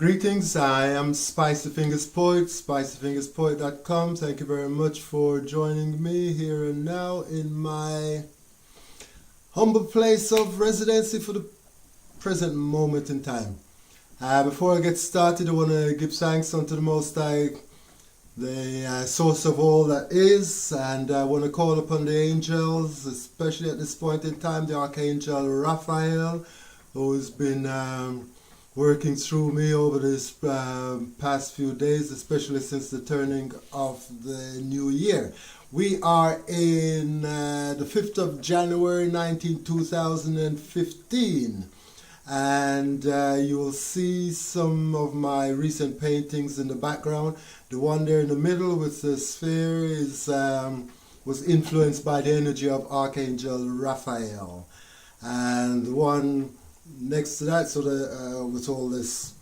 Greetings, I am Spicy Fingers Poet, spicyfingerspoet.com. Thank you very much for joining me here and now in my humble place of residency for the present moment in time. Before I get started, I want to give thanks unto the Most High, the source of all that is, and I want to call upon the angels, especially at this point in time, the Archangel Raphael, who has been working through me over this past few days, especially since the turning of the new year. We are in the 5th of January 2015, and you will see some of my recent paintings in the background. The one there in the middle with the sphere was influenced by the energy of Archangel Raphael, and the one next to that, so with all this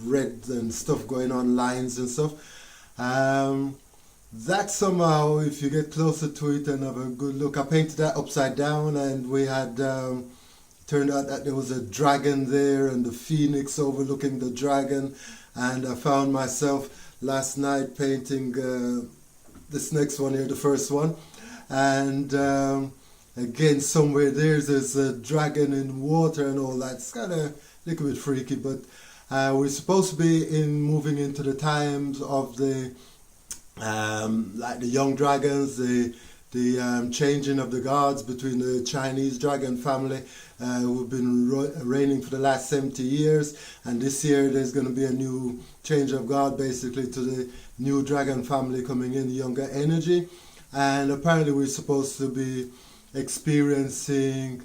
red and stuff going on, lines and stuff, that somehow, if you get closer to it and have a good look, I painted that upside down, and we had turned out that there was a dragon there and the phoenix overlooking the dragon, and I found myself last night painting this next one here, the first one, and again, somewhere there's a dragon in water and all that. It's kind of a little bit freaky, but we're supposed to be moving into the times of the like the young dragons, the changing of the gods between the Chinese dragon family who've been reigning for the last 70 years, and this year there's going to be a new change of god basically to the new dragon family coming in, the younger energy, and apparently we're supposed to be experiencing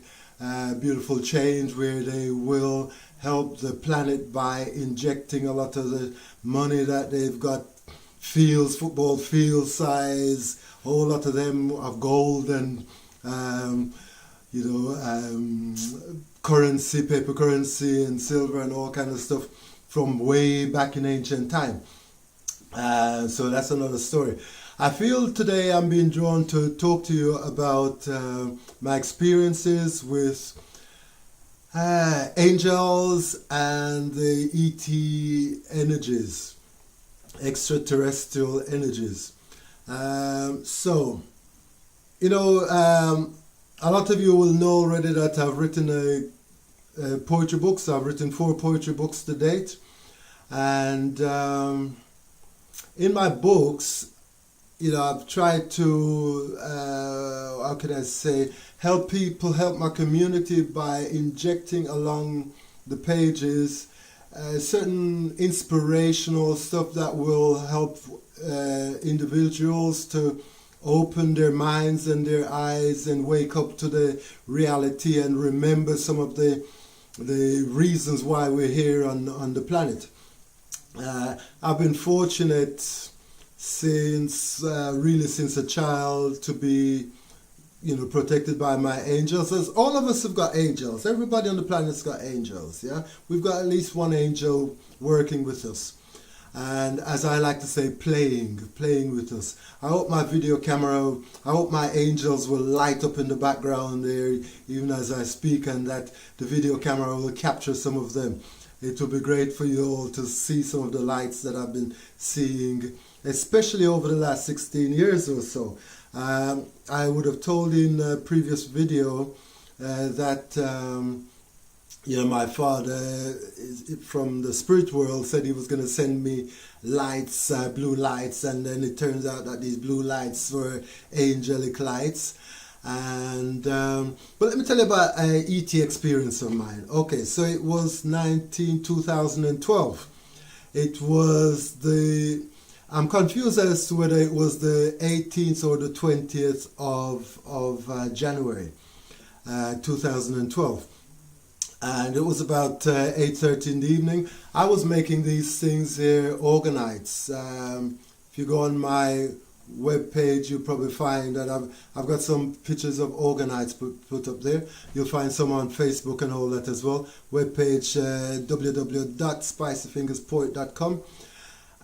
beautiful change where they will help the planet by injecting a lot of the money that they've got, fields, football field size, a whole lot of them of gold and currency, paper currency and silver and all kind of stuff from way back in ancient time. So that's another story. I feel today I'm being drawn to talk to you about my experiences with angels and the ET energies, extraterrestrial energies. A lot of you will know already that I've written poetry books. I've written 4 poetry books to date, and in my books, I've tried to, help people, help my community by injecting along the pages certain inspirational stuff that will help individuals to open their minds and their eyes and wake up to the reality and remember some of the reasons why we're here on the planet. I've been fortunate since a child to be protected by my angels. As all of us have got angels. Everybody on the planet's got angels. Yeah, we've got at least one angel working with us, and as I like to say, playing with us. I hope my video camera, I hope my angels will light up in the background there even as I speak, and that the video camera will capture some of them. It will be great for you all to see some of the lights that I've been seeing, especially over the last 16 years or so. I would have told in a previous video that my father from the spirit world said he was going to send me lights, blue lights, and then it turns out that these blue lights were angelic lights. And but let me tell you about an ET experience of mine. Okay, so it was 2012. It was I'm confused as to whether it was the 18th or the 20th of January 2012. And it was about 8:30 in the evening. I was making these things here, orgonites. If you go on my web page, you'll probably find that I've got some pictures of orgonites put up there. You'll find some on Facebook and all that as well. Web page www.spicyfingerspoet.com.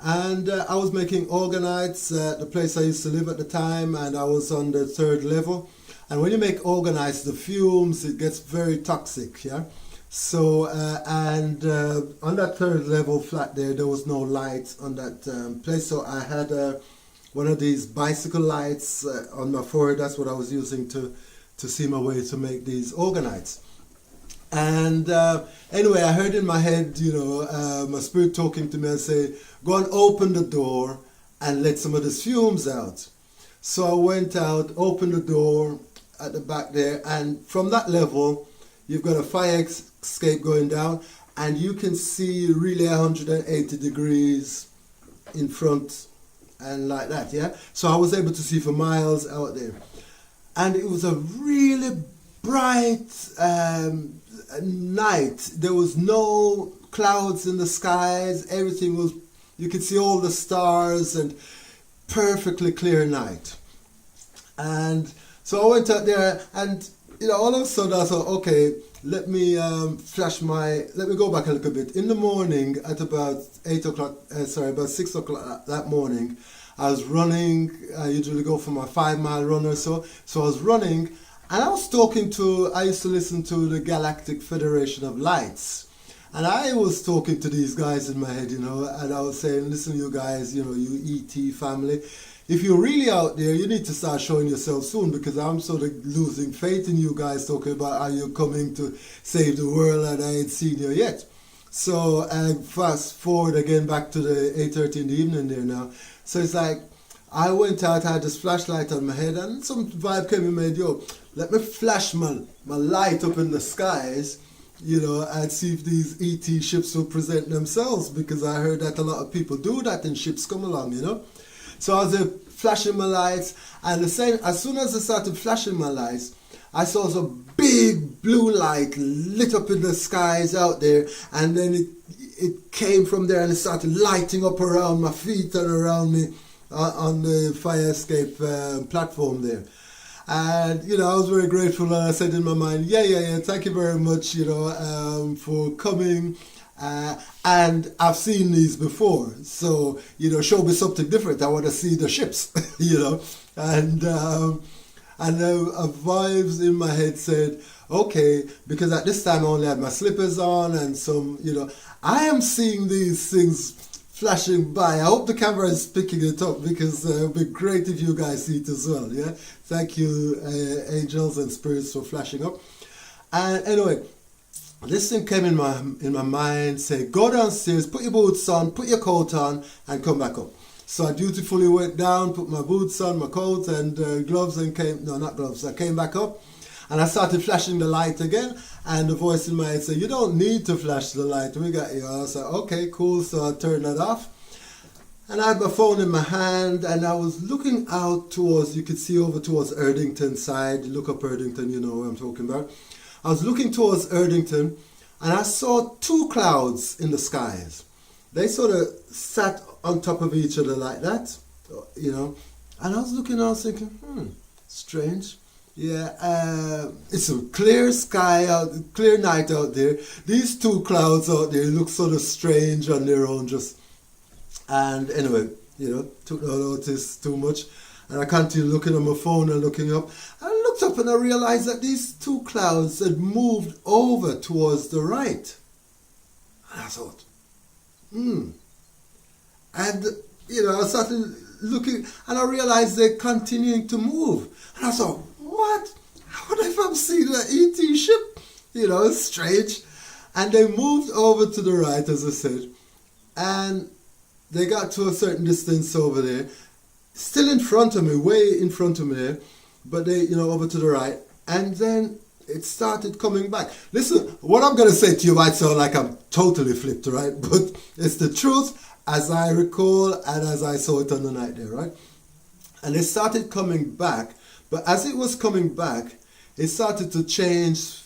And I was making orgonites at the place I used to live at the time, and I was on the 3rd level. And when you make orgonites, the fumes, it gets very toxic, yeah? So on that third level flat there was no light on that place. So I had one of these bicycle lights on my forehead. That's what I was using to see my way to make these orgonites. And anyway, I heard in my head, my spirit talking to me and say, go and open the door and let some of the fumes out. So I went out, opened the door at the back there, and from that level, you've got a fire escape going down, and you can see really 180 degrees in front and like that, yeah? So I was able to see for miles out there. And it was a really bright night. There was no clouds in the skies. Everything was, you could see all the stars, and perfectly clear night. And so I went out there, and all of a sudden I thought, okay, let me go back a little bit. In the morning at about 6 o'clock that morning, I was running. I usually go for my 5-mile run or so. So I was running, and I used to listen to the Galactic Federation of Lights. And I was talking to these guys in my head, and I was saying, listen, you guys, you ET family, if you're really out there, you need to start showing yourself soon, because I'm sort of losing faith in you guys talking about how you're coming to save the world and I ain't seen you yet. So fast forward again back to the 8:30 in the evening there now. So it's like, I went out, I had this flashlight on my head, and some vibe came in my head, let me flash my light up in the skies, and see if these ET ships will present themselves, because I heard that a lot of people do that and ships come along, So I was flashing my lights, and as soon as I started flashing my lights, I saw some big blue light lit up in the skies out there, and then it came from there and it started lighting up around my feet and around me on the fire escape platform there. And I was very grateful, and I said in my mind, yeah, thank you very much, for coming. And I've seen these before, so show me something different. I want to see the ships, and vibes in my head said, okay, because at this time I only had my slippers on and some, I am seeing these things flashing by. I hope the camera is picking it up, because it would be great if you guys see it as well. Yeah, thank you, angels and spirits, for flashing up. And anyway, this thing came in my mind, say, go downstairs, put your boots on, put your coat on, and come back up. So I dutifully went down, put my boots on, my coat and gloves, and I came back up, and I started flashing the light again, and the voice in my head said, you don't need to flash the light, we got you. I was like, okay, cool. So I turned that off, and I had my phone in my hand, and I was looking out towards, you could see over towards Erdington side. Look up Erdington, you know what I'm talking about. I was looking towards Erdington, and I saw 2 clouds in the skies. They sort of sat on top of each other like that, and I was looking, I was thinking, strange. Yeah, it's a clear sky out, clear night out there. These 2 clouds out there look sort of strange on their own, and anyway, took no notice too much. And I continued looking on my phone and looking up. I looked up and I realized that these 2 clouds had moved over towards the right. And I thought, And, I started looking, and I realized they're continuing to move. And I thought, what? What if I'm seeing an ET ship? It's strange. And they moved over to the right, as I said. And they got to a certain distance over there. Still in front of me, way in front of me there, but they, over to the right, and then it started coming back. Listen, what I'm going to say to you might sound like I'm totally flipped, right? But it's the truth as I recall and as I saw it on the night there, right? And it started coming back, but as it was coming back, it started to change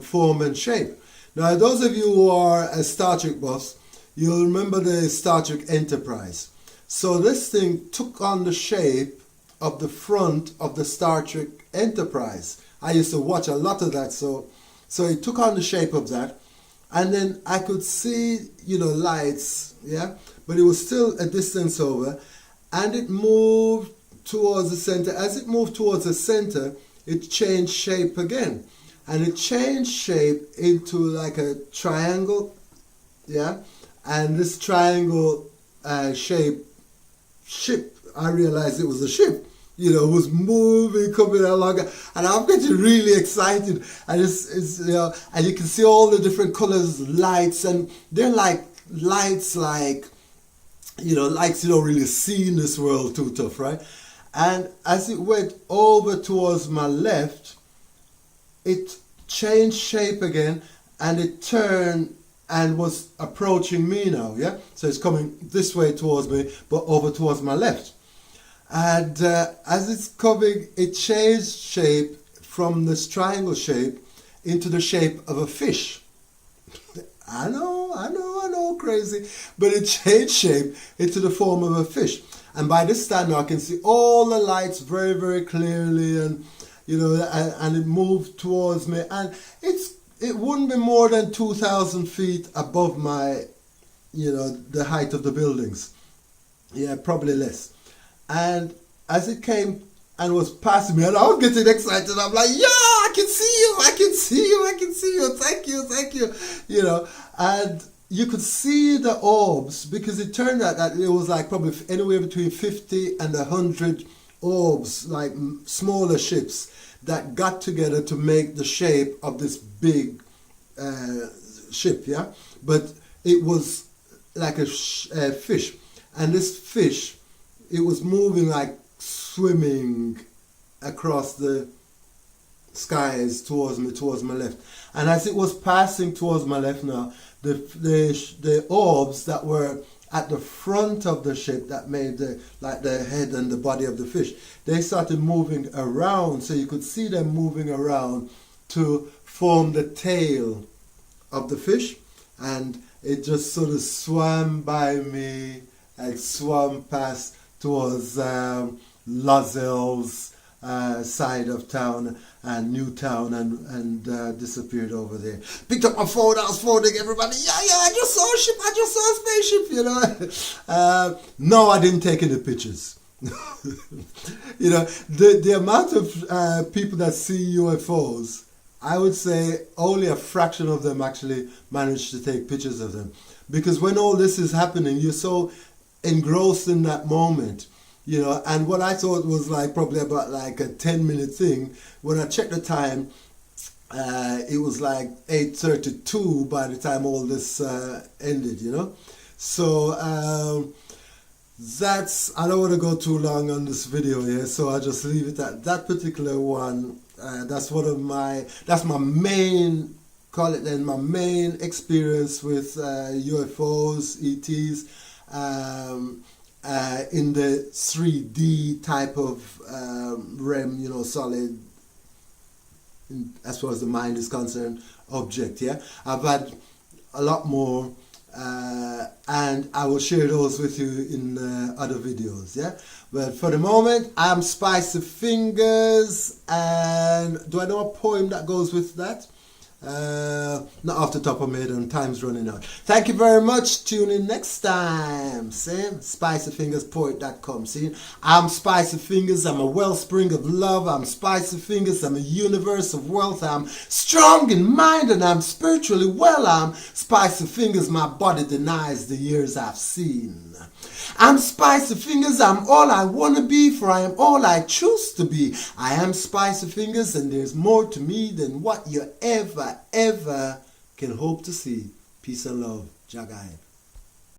form and shape. Now, those of you who are a Star Trek buffs, you'll remember the Star Trek Enterprise. So this thing took on the shape of the front of the Star Trek Enterprise. I used to watch a lot of that, so it took on the shape of that. And then I could see, lights, yeah, but it was still a distance over, and it moved towards the center. As it moved towards the center, it changed shape again. and it changed shape into like a triangle, yeah. And this triangle shape ship, I realized it was a ship, you know, was moving, coming along, and I'm getting really excited. And it's you know, and you can see all the different colors, lights, and they're like lights, like, you know, lights you don't really see in this world too tough, right? And as it went over towards my left, it changed shape again, and it turned and was approaching me now, yeah? So it's coming this way towards me, but over towards my left. And as it's coming, it changed shape from this triangle shape into the shape of a fish. I know, crazy. But it changed shape into the form of a fish. And by this time now I can see all the lights very, very clearly, and, you know, and it moved towards me. And it wouldn't be more than 2,000 feet above my, you know, the height of the buildings. Yeah, probably less. And as it came and was passing me, and I was getting excited, I'm like, yeah, I can see you, I can see you, I can see you, thank you, you know. And you could see the orbs, because it turned out that it was like probably anywhere between 50 and 100 orbs, like smaller ships, that got together to make the shape of this big ship, yeah? But it was like a fish. And this fish, it was moving like swimming across the skies towards me, towards my left. And as it was passing towards my left now, the orbs that were at the front of the ship that made the head and the body of the fish, they started moving around, so you could see them moving around to form the tail of the fish. And it just sort of swam by me, like swam past towards Lozel's side of town and Newtown, and disappeared over there. Picked up my phone, I was phoning everybody. Yeah, I just saw a ship, I just saw a spaceship, you know. No, I didn't take any pictures. You know, the amount of people that see UFOs, I would say only a fraction of them actually manage to take pictures of them. Because when all this is happening, you're so engrossed in that moment. You know, and what I thought was like probably about like a 10-minute thing, when I checked the time, it was like 8:32 by the time all this ended, you know. So I don't want to go too long on this video here, so I'll just leave it at that particular one. That's my main, call it then, my main experience with UFOs, ETs. In the 3D type of realm, you know, solid, as far as the mind is concerned, object, yeah. I've had a lot more, and I will share those with you in other videos, yeah. But for the moment, I'm Spicy Fingers, and do I know a poem that goes with that? Not off the top of my head, and time's running out. Thank you very much. Tune in next time. See? SpicyFingersPoet.com. See? I'm Spicy Fingers. I'm a wellspring of love. I'm Spicy Fingers. I'm a universe of wealth. I'm strong in mind and I'm spiritually well. I'm Spicy Fingers. My body denies the years I've seen. I'm Spicy Fingers, I'm all I want to be, for I am all I choose to be. I am Spicy Fingers, and there's more to me than what you ever can hope to see. Peace and love. Jagai.